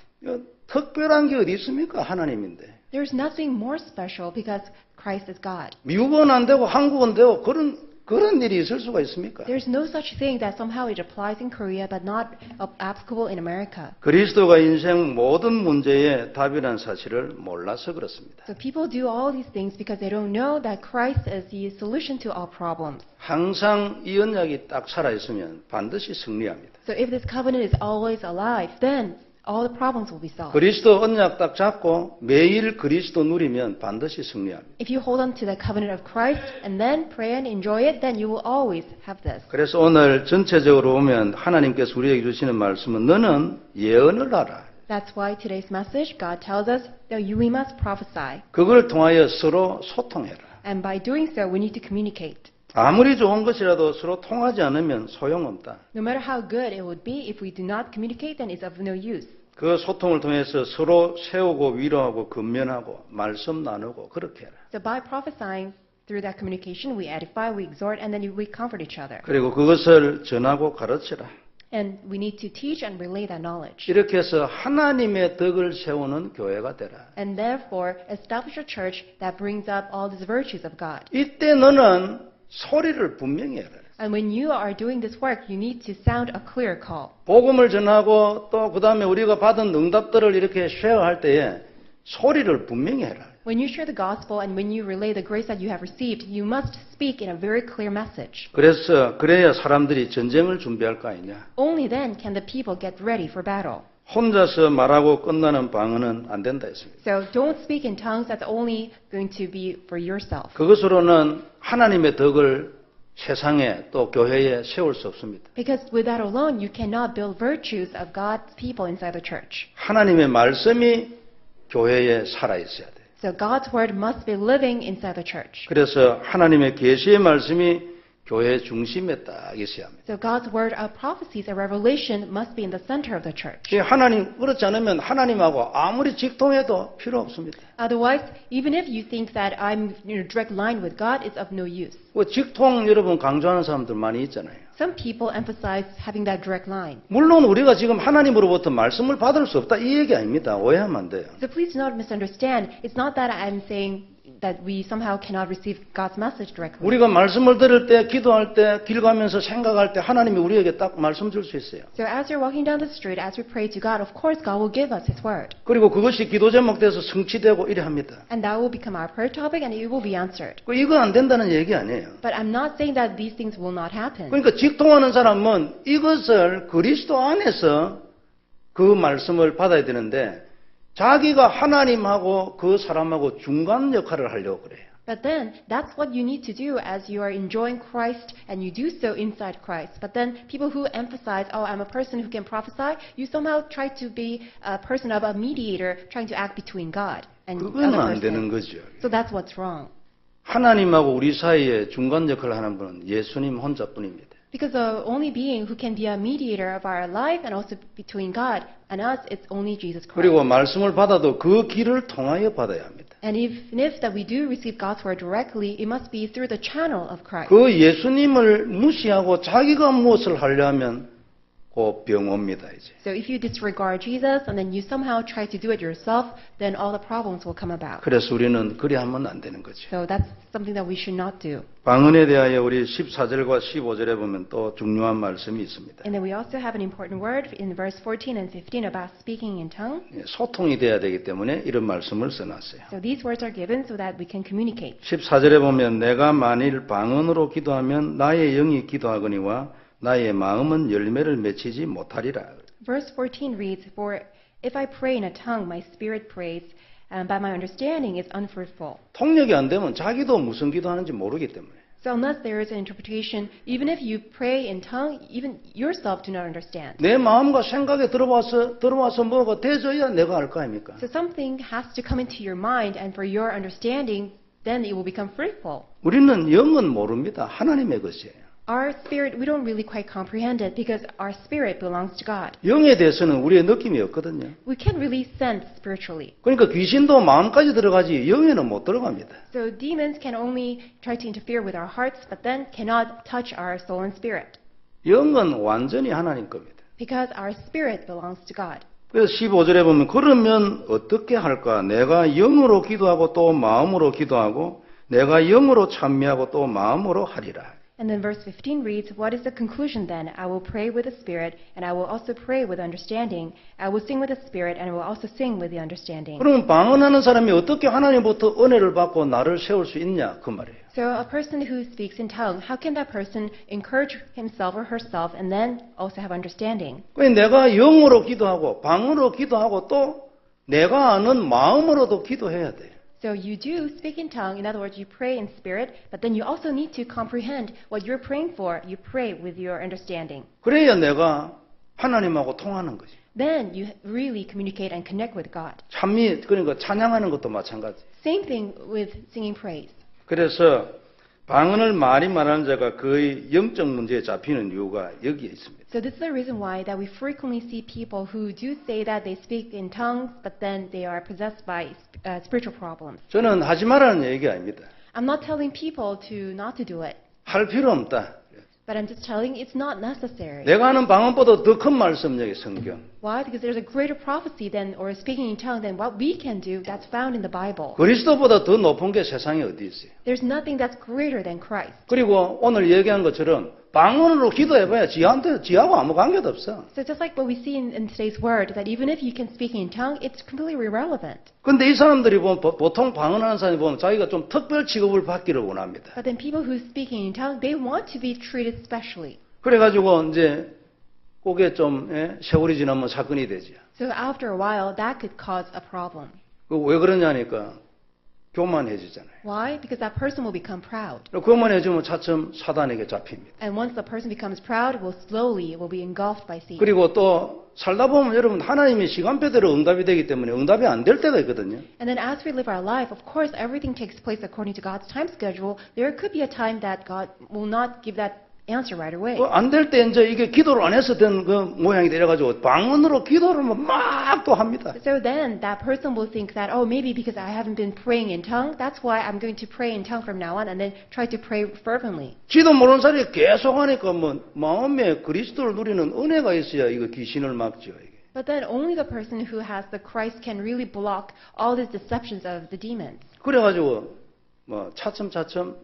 특별한 게 어디 있습니까? 하나님인데. There's nothing more special because Christ is God. 미국은 안 되고 한국은 되고 그런 일이 있을 수가 있습니까? There's no such thing that somehow it applies in Korea but not applicable in America. 그리스도가 인생 모든 문제의 답이라는 사실을 몰라서 그렇습니다. So people do all these things because they don't know that Christ is the solution to all problems. 항상 이 언약이 딱 살아있으면 반드시 승리합니다. So if this covenant is always alive, then all the problems will be solved. 그리스도 언약 딱 잡고 매일 그리스도 누리면 반드시 승리합니다. If you hold on to the covenant of Christ and then pray and enjoy it, then you will always have this. 그래서 오늘 전체적으로 보면 하나님께서 우리에게 주시는 말씀은 너는 예언을 하라. That's why today's message, God tells us that we must prophesy. 그걸 통하여 서로 소통해라. And by doing so, we need to communicate. 아무리 좋은 것이라도 서로 통하지 않으면 소용없다. No matter how good it would be, if we do not communicate, then it's of no use. 그 소통을 통해서 서로 세우고 위로하고 건면하고 말씀 나누고 그렇게 해라. So by prophesying through that communication, we edify, we exhort, and then we comfort each other. 그리고 그것을 전하고 가르치라. And we need to teach and relay that knowledge. 이렇게 해서 하나님의 덕을 세우는 교회가 되라. And therefore, establish a church that brings up all these virtues of God. 이때 너는 소리를 분명히 해라. And when you are doing this work, you need to sound a clear call. 복음을 전하고 또 그 다음에 우리가 받은 응답들을 이렇게 쉐어할 때에 소리를 분명히 해라. When you share the gospel and when you relay the grace that you have received, you must speak in a very clear message. 그래야 사람들이 전쟁을 준비할 거 아니냐. Only then can the people get ready for battle. 혼자서 말하고 끝나는 방언은 안 된다 했습니다. So don't speak in tongues that's only going to be for yourself. 그것으로는 하나님의 덕을 세상에 또 교회에 세울 수 없습니다. Because with that alone, you cannot build virtues of God's people inside the church. 하나님의 말씀이 교회에 살아 있어야 돼요. So God's word must be living inside the church. 그래서 하나님의 계시의 말씀이 교회 중심에 딱 있어야 합니다. So God's word of prophecies and revelation must be in the center of the church. 하나님 그렇지 않으면 하나님하고 아무리 직통해도 필요 없습니다. Otherwise, even if you think that I'm in a direct line with God, it's of no use. 직통 여러분 강조하는 사람들 많이 있잖아요. Some people emphasize having that direct line. 물론 우리가 지금 하나님으로부터 말씀을 받을 수 없다 이 얘기 아닙니다. 오해하면 안 돼요. So please do not misunderstand. It's not that I'm saying that we somehow cannot receive God's message directly. 우리가 말씀을 들을 때, 기도할 때, 길 가면서 생각할 때 하나님이 우리에게 딱 말씀 줄 수 있어요. So as you're walking down the street, as we pray to God, of course God will give us His word. 그리고 그것이 기도 제목 돼서 성취되고 이래 합니다. And that will become our prayer topic and it will be answered. 이거 안 된다는 얘기 아니에요. But I'm not saying that these things will not happen. 그러니까 직통하는 사람은 이것을 그리스도 안에서 그 말씀을 받아야 되는데 자기가 하나님하고 그 사람하고 중간 역할을 하려고 그래요. But then, that's what you need to do as you are enjoying Christ and you do so inside Christ. But then, people who emphasize, oh, I'm a person who can prophesy, you somehow try to be a person of a mediator trying to act between God and 그건 other 안 되는 person. 거죠. So that's what's wrong. 하나님하고 우리 사이에 중간 역할을 하는 분은 예수님 혼자뿐입니다. Because the only being who can be a mediator of our life and also between God and us, it's only Jesus Christ. 그리고 말씀을 받아도 그 길을 통하여 받아야 합니다. And even if that we do receive God's word directly, it must be through the channel of Christ. 그 예수님을 무시하고 자기가 무엇을 하려면 그 병 옵니다 이제. So if you disregard Jesus and then you somehow try to do it yourself, then all the problems will come about. 그래서 우리는 그리 하면 안 되는 거죠. So that's something that we should not do. 방언에 대하여 우리 14절과 15절에 보면 또 중요한 말씀이 있습니다. And then we also have an important word in verse 14 and 15 about speaking in tongue. 소통이 돼야 되기 때문에 이런 말씀을 써놨어요. So these words are given so that we can communicate. 14절에 보면 내가 만일 방언으로 기도하면 나의 영이 기도하거니와 나의 마음은 열매를 맺히지 못하리라. Verse 14 reads, For if I pray in a tongue, my spirit prays, but my understanding is unfruitful. 통역이 안 되면 자기도 무슨 기도하는지 모르기 때문에. So unless there is an interpretation, even if you pray in tongue, even yourself do not understand. 내 마음과 생각에 들어와서 뭐가 되져야 내가 알 거 아닙니까? So something has to come into your mind, and for your understanding, then it will become fruitful. 우리는 영은 모릅니다. 하나님의 것이에요. Our spirit, we don't really quite comprehend it because our spirit belongs to God. 영에 대해서는 우리의 느낌이 없거든요. We can't really sense spiritually. 그러니까 귀신도 마음까지 들어가지 영에는 못 들어갑니다. So demons can only try to interfere with our hearts, but then cannot touch our soul and spirit. 영은 완전히 하나님 겁니다. Because our spirit belongs to God. 그래서 15절에 보면 그러면 어떻게 할까? 내가 영으로 기도하고 또 마음으로 기도하고 내가 영으로 찬미하고 또 마음으로 하리라. And then verse 15 reads, What is the conclusion then? I will pray with the Spirit, and I will also pray with understanding. I will sing with the Spirit, and I will also sing with the understanding. 그러면 방언하는 사람이 어떻게 하나님부터 은혜를 받고 나를 세울 수 있냐? 그 말이에요. So a person who speaks in tongue, how can that person encourage himself or herself and then also have understanding? 내가 영으로 기도하고 방언으로 기도하고 또 내가 아는 마음으로도 기도해야 돼요. So you do speak in tongue, in other words, you pray in spirit, but then you also need to comprehend what you're praying for. You pray with your understanding. 그래야 내가 하나님하고 통하는 거지. Then you really communicate and connect with God. 찬미, 그러니까 찬양하는 것도 마찬가지. Same thing with singing praise. 그래서 방언을 많이 말하는 자가 거의 영적 문제에 잡히는 이유가 여기에 있습니다. So this is the reason why that we frequently see people who do say that they speak in tongues, but then they are possessed by spiritual problems. 저는 하지 말라는 얘기가 아닙니다. I'm not telling people to not to do it. 할 필요 없다. But I'm just telling you, it's not necessary. 내가 하는 방언보다 더 큰 말씀력이 성경. Why? Because there's a greater prophecy than, or speaking in tongues than what we can do that's found in the Bible. 그리스도보다 더 높은 게 세상에 어디 있어요? There's nothing that's greater than Christ. 그리고 오늘 얘기한 것처럼 방언으로 기도해봐야 지하고 아무 관계도 없어. So just like what we see in today's word, that even if you can speak in tongue, it's completely irrelevant. 근데 이 사람들이 보면 보통 방언하는 사람이 보면 자기가 좀 특별 취급을 받기를 원합니다. But then people who speak in tongue, they want to be treated specially. 그래가지고 이제 그게 좀 세월이 지나면 사건이 되죠. So after a while, that could cause a problem. 왜 그러냐니까 교만해지잖아요. Why? Because that person will become proud. 교만해지면 차츰 사단에게 잡힙니다. And once the person becomes proud, it will be engulfed by Satan. 그리고 또 살다 보면 여러분 하나님의 시간표대로 응답이 되기 때문에 응답이 안 될 때가 있거든요. And then as we live our life, of course, everything takes place according to God's time schedule. There could be a time that God will not give that answer right away. 안 될 때 이제 이게 기도를 안 해서 된 그 모양이 되어가지고 방언으로 기도를 막 또 합니다. So then that person will think that, oh, maybe because I haven't been praying in tongue, that's why I'm going to pray in tongue from now on, and then try to pray fervently. 지도 모르는 사람이 계속 하니까 뭐 마음에 그리스도를 누리는 은혜가 있어야 이거 귀신을 막죠. 이게. But then only the person who has the Christ can really block all these deceptions of the demons. 그래가지고 뭐 차츰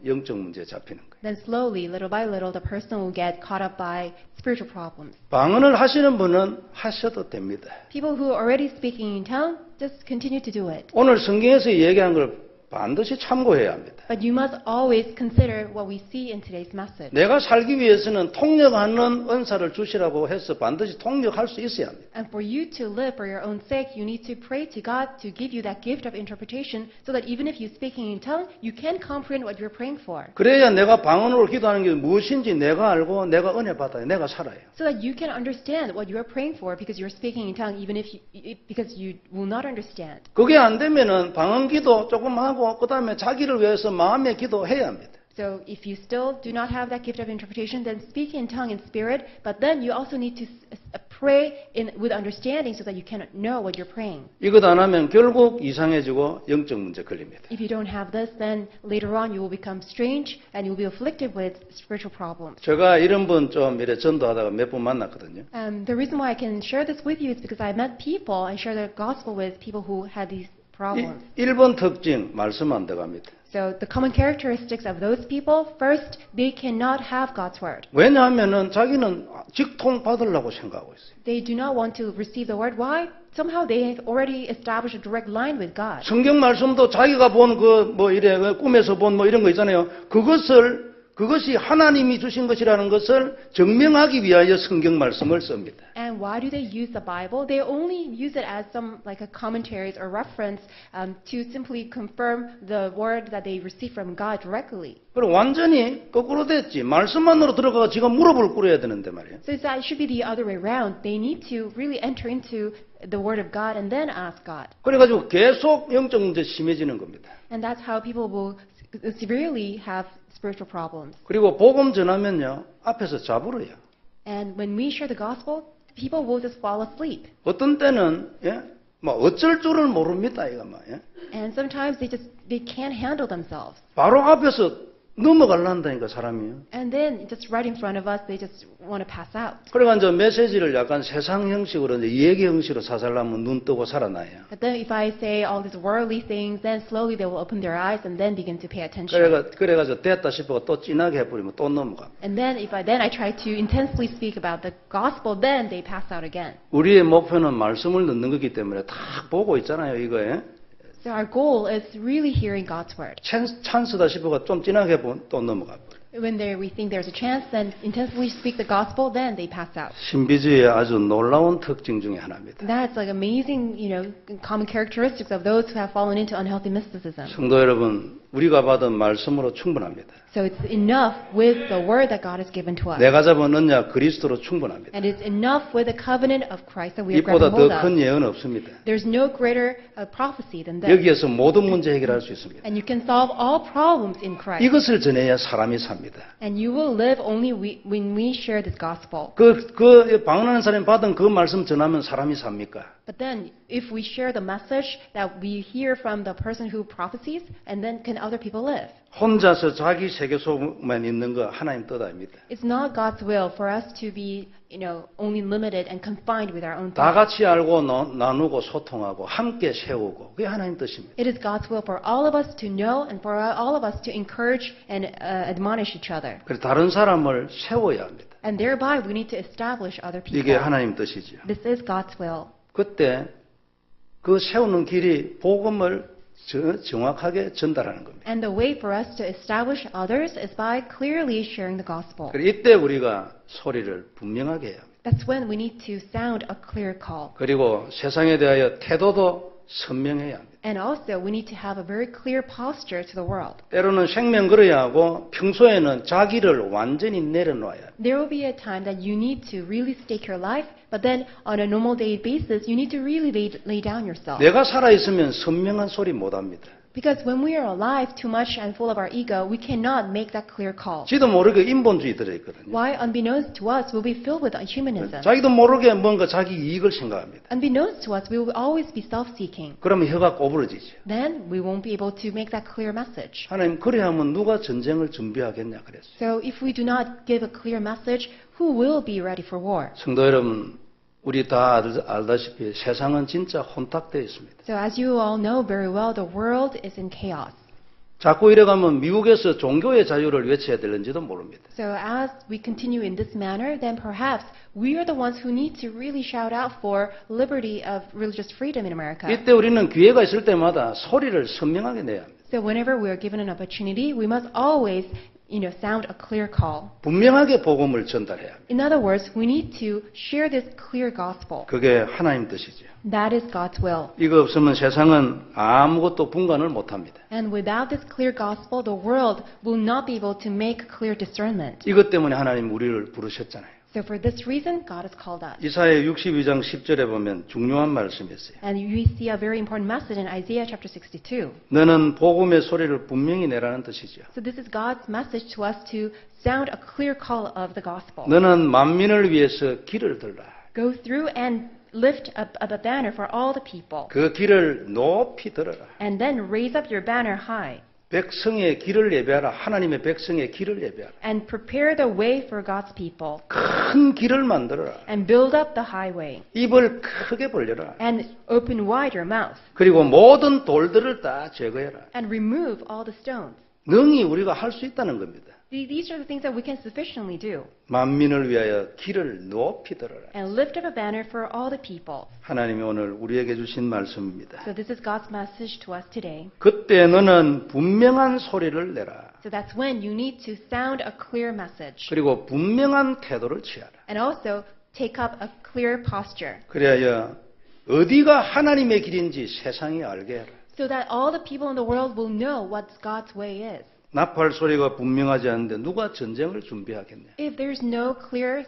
영적 문제에 잡히는 거예요. Then slowly, little by little, the person will get caught up by spiritual problems. 방언을 하시는 분은 하셔도 됩니다. People who are already speaking in tongue, just continue to do it. 오늘 성경에서 얘기한 걸 반드시 참고해야 합니다. But you must always consider what we see in today's message. 내가 살기 위해서는 통역하는 은사를 주시라고 해서 반드시 통역할 수 있어야 합니다. And for you to live for your own sake, you need to pray to God to give you that gift of interpretation so that even if you're speaking in tongue, you can comprehend what you're praying for. 그래야 내가 방언으로 기도하는 게 무엇인지 내가 알고 내가 은혜 받아요. 내가 살아요. So that you can understand what you're praying for because you're speaking in tongue, even if because you will not understand. 그게 안 되면은 방언 기도 조금 하고 그다음에 자기를 위해서 마음의 기도해야 합니다. So if you still do not have that gift of interpretation, then speak in tongue and spirit, but then you also need to pray with understanding so that you can know what you're praying. 이것 안 하면 결국 이상해지고 영적 문제 걸립니다. If you don't have this, then later on you will become strange and you will be afflicted with spiritual problems. 제가 이런 분 좀 이래 전도하다가 몇 분 만났거든요. The reason why I can share this with you is because I met people, I share the gospel with people who had these problems. 1번 특징 말씀 안 들어갑니다. So the common characteristics of those people, first, they cannot have God's word. 왜냐하면은 자기는 직통 받으려고 생각하고 있어요. They do not want to receive the word. Why? Somehow they have already established a direct line with God. 성경 말씀도 자기가 본 그 뭐 이래 꿈에서 본 뭐 이런 거 있잖아요. 그것이 하나님이 주신 것이라는 것을 증명하기 위하여 성경 말씀을 씁니다. And why do they use the Bible? They only use it as some like a commentaries or reference to simply confirm the word that they receive from God directly. 그럼 완전히 거꾸로 됐지. 말씀만으로 들어가서 지가 무릎을 꿇어야 되는데 말이에요. So that should be the other way around. They need to really enter into the word of God and then ask God. 그래가지고 계속 영적 문제 심해지는 겁니다. And that's how people will severely have spiritual problems. 그리고 복음 전하면요 앞에서 자부러요. And when we share the gospel, people will just fall asleep. 어떤 때는 뭐 어쩔 줄을 모릅니다 이거 막. And sometimes they can't handle themselves. 바로 앞에서 넘어갈란다니까 사람이요. And then just right in front of us, they just want to pass out. 그러니까 이제 메시지를 약간 세상 형식으로 이제 얘기 형식으로 사살하면 눈 뜨고 살아나요. But then if I say all these worldly things, then slowly they will open their eyes and then begin to pay attention. 그래가지고 됐다 싶어 또 진하게 해버리면 또 넘어가. And then if I try to intensely speak about the gospel, then they pass out again. 우리의 목표는 말씀을 듣는 거기 때문에 다 보고 있잖아요 이거에. So our goal is really hearing God's word. 찬스다 싶어가 좀 진하게 해보면 또 넘어가 버려. When we think there's a chance, then intensely speak the gospel, then they pass out. 신비주의의 아주 놀라운 특징 중에 하나입니다. That's like amazing, common characteristics of those who have fallen into unhealthy mysticism. 성도 여러분, 우리가 받은 말씀으로 충분합니다. So it's enough with the word that God has given to us. 내가 잡은 언약 그리스도로 충분합니다. And it's enough with the covenant of Christ that we are 이보다 grabbing hold 더 큰 of. 예언 없습니다. There's no greater prophecy than this. 여기에서 모든 문제 해결할 수 있습니다. And you can solve all problems in Christ. 이것을 전해야 사람이 삽니다. And you will live only when we share this gospel. 방언하는 사람이 받은 그 말씀 전하면 사람이 삽니까? But then, if we share the message that we hear from the person who prophesies, and then can other people live? 혼자서 자기 세계 속만 있는 거 하나님 뜻 아닙니다. It's not God's will for us to be, only limited and confined with our own 다 thoughts. 같이 알고 나누고 소통하고 함께 세우고 그게 하나님 뜻입니다. It is God's will for all of us to know and for all of us to encourage and admonish each other. 그래서 다른 사람을 세워야 합니다. And thereby, we need to establish other people. 이게 하나님 뜻이죠. This is God's will. 그때 그 세우는 길이 복음을 정확하게 전달하는 겁니다. And the way for us to establish others is by clearly sharing the gospel. 그리고 이때 우리가 소리를 분명하게 해야 합니다. That's when we need to sound a clear call. 그리고 세상에 대하여 태도도 선명해야 합니다. And also, we need to have a very clear posture to the world. 때로는 생명 걸어야 하고 평소에는 자기를 완전히 내려놓아야 합니다. There will be a time that you need to really stake your life, but then on a normal day basis, you need to really lay down yourself. 내가 살아있으면 선명한 소리 못합니다. Because when we are alive too much and full of our ego, we cannot make that clear call. 지도 모르게 인본주의 들어있거든요. Why, unbeknownst to us, we'll be filled with humanism. 자기도 모르게 뭔가 자기 이익을 생각합니다. Unbeknownst to us, we will always be self-seeking. 그러면 혀가 꼬부러지죠. Then we won't be able to make that clear message. 하나님 그래 하면 누가 전쟁을 준비하겠냐 그랬어요. So if we do not give a clear message, who will be ready for war? 성도 여러분, 우리 다 알다시피 세상은 진짜 혼탁되어 있습니다. So as you all know very well, the world is in chaos. 자꾸 이래가면 미국에서 종교의 자유를 외쳐야 되는지도 모릅니다. So as we continue in this manner, then perhaps we are the ones who need to really shout out for liberty of religious freedom in America. 이때 우리는 기회가 있을 때마다 소리를 선명하게 내야 합니다. So whenever we are given an opportunity, we must always, sound a clear call. 분명하게 복음을 전달해야 합니다. In other words, we need to share this clear gospel. 그게 하나님 뜻이죠. That is God's will. 이거 없으면 세상은 아무것도 분간을 못합니다. And without this clear gospel, the world will not be able to make clear discernment. 이것 때문에 하나님 우리를 부르셨잖아요. So for this reason, God has called us. 이사야 62장 10절에 보면 중요한 말씀이 있어요. And we see a very important message in Isaiah chapter 62. 너는 복음의 소리를 분명히 내라는 뜻이죠. So this is God's message to us to sound a clear call of the gospel. 너는 만민을 위해서 길을 들라. Go through and lift up a banner for all the people. 그 길을 높이 들어라. And then raise up your banner high. 백성의 길을 예배하라. 하나님의 백성의 길을 예배하라. And prepare the way for God's people. 큰 길을 만들어라. And build up the highway. 입을 크게 벌려라. And open wide your mouth. 그리고 모든 돌들을 다 제거해라. And remove all the stones. 능히 우리가 할 수 있다는 겁니다. These are the things that we can sufficiently do. 만민을 위하여 길을 높이 들어라. And lift up a banner for all the people. 하나님이 오늘 우리에게 주신 말씀입니다. So this is God's message to us today. 그때 너는 분명한 소리를 내라. So that's when you need to sound a clear message. 그리고 분명한 태도를 취하라. And also take up a clear posture. 그래야 어디가 하나님의 길인지 세상이 알게 해라. So that all the people in the world will know what God's way is. 나팔 소리가 분명하지 않은데 누가 전쟁을 준비하겠냐. If there's no clear,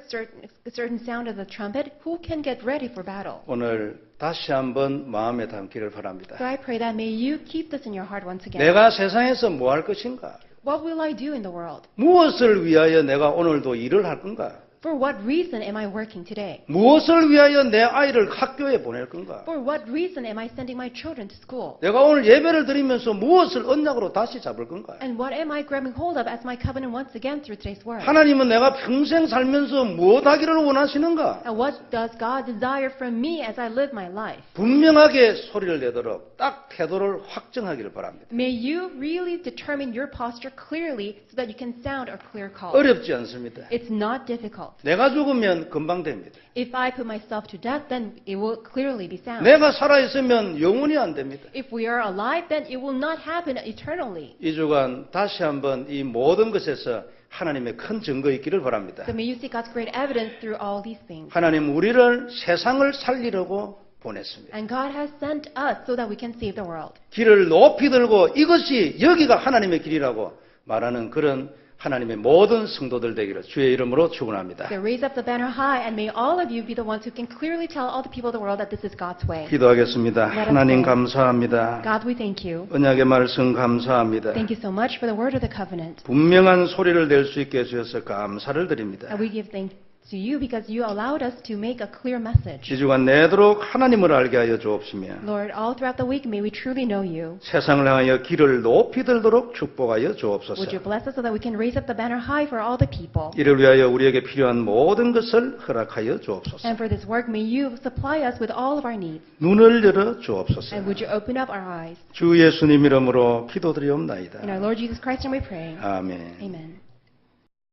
certain sound of the trumpet, who can get ready for battle? 오늘 다시 한번 마음에 담기를 바랍니다. So I pray that may you keep this in your heart once again. 내가 세상에서 뭐 할 것인가? What will I do in the world? 무엇을 위하여 내가 오늘도 일을 할 건가? For what reason am I working today? 무엇을 위하여 내 아이를 학교에 보낼 건가? For what reason am I sending my children to school? 내가 오늘 예배를 드리면서 무엇을 언약으로 다시 잡을 건가? And what am I grabbing hold of as my covenant once again through today's word? 하나님은 내가 평생 살면서 무엇 하기를 원하시는가? And what does God desire from me as I live my life? 분명하게 소리를 내도록 딱 태도를 확정하기를 바랍니다. May you really determine your posture clearly so that you can sound a clear call. 어렵지 않습니다. It's not difficult. 내가 죽으면 금방 됩니다. If I put myself to death, then it will clearly be sound. 내가 살아있으면 영원히 안 됩니다. If we are alive, then it will not happen eternally. 이 주간 다시 한번 이 모든 것에서 하나님의 큰 증거 있기를 바랍니다. So may you see God's great evidence through all these things. 하나님 우리를 세상을 살리려고 보냈습니다. And God has sent us so that we can save the world. 길을 높이 들고 이것이 여기가 하나님의 길이라고 말하는 그런 하나님의 모든 성도들 되기를 주의 이름으로 축원합니다. So raise up the banner high, and may all of you be the ones who can clearly tell all the people of the world that this is God's way. 기도하겠습니다. 하나님 감사합니다. God, we thank you. 언약의 말씀 감사합니다. Thank you so much for the word of the covenant. 분명한 소리를 낼 수 있게 해주셔서 감사를 드립니다. And we give to you because you allowed us to make a clear message. 이 주간 내도록 하나님을 알게 하여 주옵시며 Lord, all throughout the week, may we truly know you. 세상을 향하여 길을 높이 들도록 축복하여 주옵소서. Would you bless us so that we can raise up the banner high for all the people? 이를 위하여 우리에게 필요한 모든 것을 허락하여 주옵소서. And for this work, may you supply us with all of our needs. 눈을 열어 주옵소서. And would you open up our eyes? 주 예수님 이름으로 기도드리옵나이다. In our Lord Jesus Christ, and we pray. 아멘. Amen.